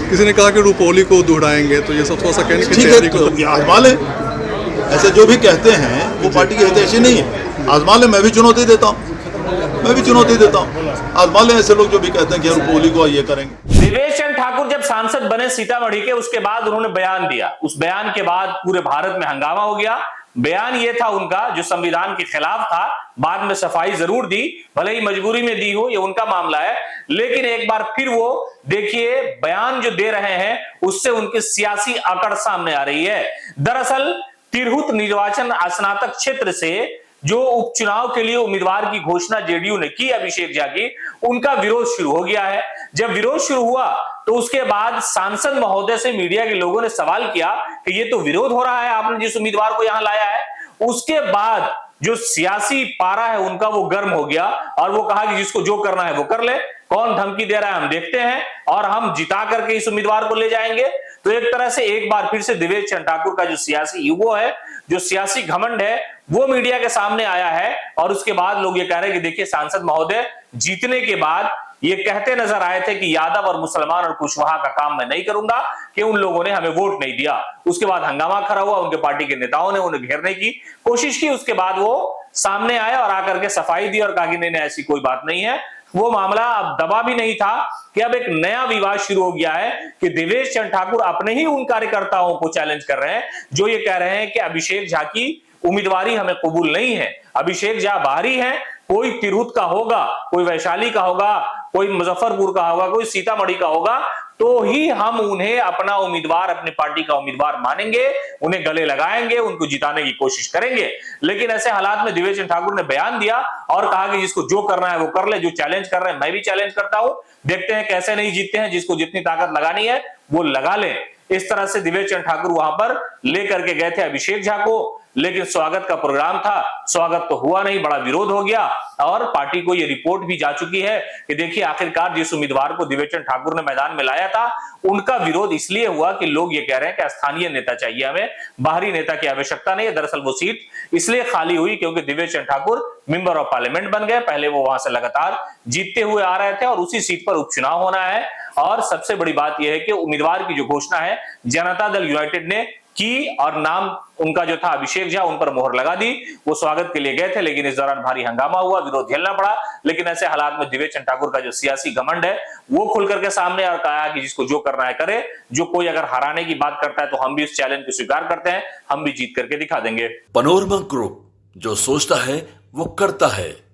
किसी ने कहा कि रूपोली को दोहराएंगे, तो ये सब थोड़ा सा कहने की ठीक तैयारी है, को तो आजमा लें। ऐसे जो भी कहते हैं वो पार्टी की हितैषी नहीं है। आजमा लें, मैं भी चुनौती देता हूँ, आजमा लें ऐसे लोग जो भी कहते हैं कि रूपोली को ये करेंगे। देवेश चंद्र ठाकुर जब सांसद बने सीतामढ़ी के, उसके बाद उन्होंने बयान दिया। उस बयान के बाद पूरे भारत में हंगामा हो गया। बयान ये था उनका जो संविधान के खिलाफ था। बाद में सफाई जरूर दी, भले ही मजबूरी में दी हो, ये उनका मामला है, लेकिन एक बार फिर वो देखिए बयान जो दे रहे हैं उससे उनकी सियासी अकड़ सामने आ रही है। दरअसल तिरहुत निर्वाचन स्नातक क्षेत्र से जो उपचुनाव के लिए उम्मीदवार की घोषणा जेडीयू ने की, अभिषेक झा की, उनका विरोध शुरू हो गया है। जब विरोध शुरू हुआ तो उसके बाद सांसद महोदय से मीडिया के लोगों ने सवाल किया कि ये तो विरोध हो रहा है, आपने जिस उम्मीदवार को यहां लाया है। उसके बाद जो सियासी पारा है उनका वो गर्म हो गया और वो कहा कि जिसको जो करना है वो कर ले, कौन धमकी दे रहा है हम देखते हैं और हम जिता करके इस उम्मीदवार को ले जाएंगे। तो एक तरह से एक बार फिर से देवेश चंद्र ठाकुर का जो सियासी ईगो है, जो सियासी घमंड है, वो मीडिया के सामने आया है। और उसके बाद लोग ये कह रहे हैं कि देखिए सांसद महोदय जीतने के बाद ये कहते नजर आए थे कि यादव और मुसलमान और कुशवाहा का काम मैं नहीं करूंगा, कि उन लोगों ने हमें वोट नहीं दिया। उसके बाद हंगामा खड़ा हुआ, उनके पार्टी के नेताओं ने उन्हें घेरने की कोशिश की। उसके बाद वो सामने आए और आकर के सफाई दी और कहा कि नहीं ऐसी कोई बात नहीं है। वो मामला अब दबा भी नहीं था कि अब एक नया विवाद शुरू हो गया है कि देवेश चंद्र ठाकुर अपने ही उन कार्यकर्ताओं को चैलेंज कर रहे हैं जो ये कह रहे हैं कि अभिषेक झा की उम्मीदवारी हमें कबूल नहीं है। अभिषेक झा बाहरी है, कोई तिरहुत का होगा, कोई वैशाली का होगा, कोई मुजफ्फरपुर का होगा, कोई सीतामढ़ी का होगा, तो ही हम उन्हें अपना उम्मीदवार, अपनी पार्टी का उम्मीदवार मानेंगे, उन्हें गले लगाएंगे, उनको जिताने की कोशिश करेंगे। लेकिन ऐसे हालात में देवेश चंद्र ठाकुर ने बयान दिया और कहा कि जिसको जो करना है वो कर ले, जो चैलेंज कर रहे हैं मैं भी चैलेंज करता हूं, देखते हैं कैसे नहीं जीतते हैं, जिसको जितनी ताकत लगानी है वो लगा ले। इस तरह से देवेश चंद्र ठाकुर वहां पर लेकर के गए थे अभिषेक झा को, लेकिन स्वागत का प्रोग्राम था, स्वागत तो हुआ नहीं, बड़ा विरोध हो गया और पार्टी को यह रिपोर्ट भी जा चुकी है कि देखिए आखिरकार जिस उम्मीदवार को देवेश चंद्र ठाकुर ने मैदान में लाया था उनका विरोध इसलिए हुआ कि लोग ये कह रहे हैं कि स्थानीय नेता चाहिए हमें, बाहरी नेता की आवश्यकता नहीं है। दरअसल वो सीट इसलिए खाली हुई क्योंकि Devesh Chandra Thakur member of parliament बन गए। पहले वो वहां से लगातार जीतते हुए आ रहे थे और उसी सीट पर उपचुनाव होना है। और सबसे बड़ी बात यह है कि उम्मीदवार की जो घोषणा है जनता दल यूनाइटेड ने की और नाम उनका जो था अभिषेक झा, उन पर मोहर लगा दी। वो स्वागत के लिए गए थे, लेकिन इस दौरान भारी हंगामा हुआ, विरोध झेलना पड़ा। लेकिन ऐसे हालात में देवेश चंद्र ठाकुर का जो सियासी घमंड है वो खुल करके सामने और कहा कि जिसको जो करना है करे, जो कोई अगर हराने की बात करता है तो हम भी इस चैलेंज को स्वीकार करते हैं, हम भी जीत करके दिखा देंगे। पनोरमा ग्रुप, जो सोचता है वो करता है।